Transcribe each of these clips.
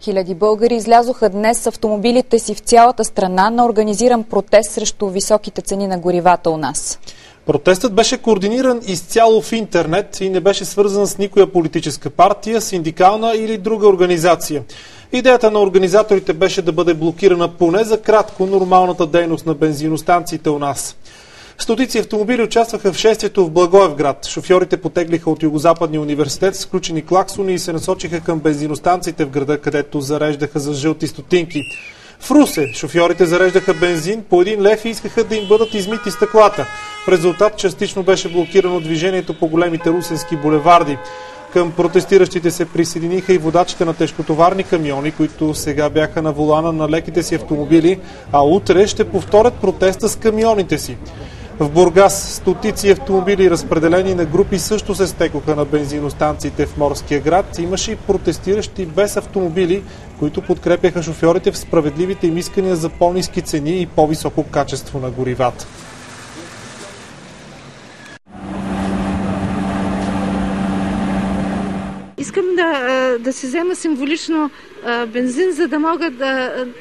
Хиляди българи излязоха днес с автомобилите си в цялата страна на организиран протест срещу високите цени на горивата у нас. Протестът беше координиран изцяло в интернет и не беше свързан с никоя политическа партия, синдикална или друга организация. Идеята на организаторите беше да бъде блокирана поне за кратко нормалната дейност на бензиностанциите у нас. Стотици автомобили участваха в шествието в Благоевград. Шофьорите потеглиха от Югозападния университет с включени клаксони и се насочиха към бензиностанциите в града, където зареждаха за жълти стотинки. В Русе шофьорите зареждаха бензин по 1 лев и искаха да им бъдат измити стъклата. В резултат частично беше блокирано движението по големите русенски булеварди. Към протестиращите се присъединиха и водачите на тежкотоварни камиони, които сега бяха на волана на леките си автомобили, а утре ще повторят протеста с камионите си. В Бургас стотици автомобили, разпределени на групи, също се стекоха на бензиностанциите в Морския град. Имаше и протестиращи без автомобили, които подкрепяха шофьорите в справедливите им искания за по-ниски цени и по-високо качество на горивата. Искам да се взема символично бензин, за да мога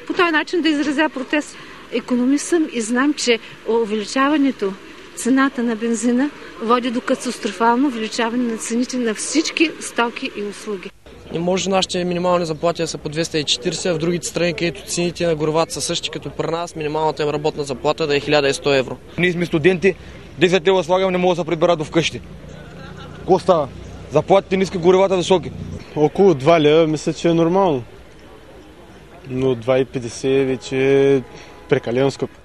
по този начин да изразя протест. Икономист съм и знам, че увеличаването цената на бензина води до катастрофално увеличаване на цените на всички стоки и услуги. Не може нашите минимални заплати да са по 240, а в другите страни, където цените на горивата са същи като при нас, минималната им работна заплата да е 1100 евро. Ние сме студенти, 10 лева слагам, не мога да се прибера до вкъщи. Какво става? Заплатите ниски, горивата високи. Около 2 лева мисля, че е нормално. Но 2,50 вече е прекалено скъпо.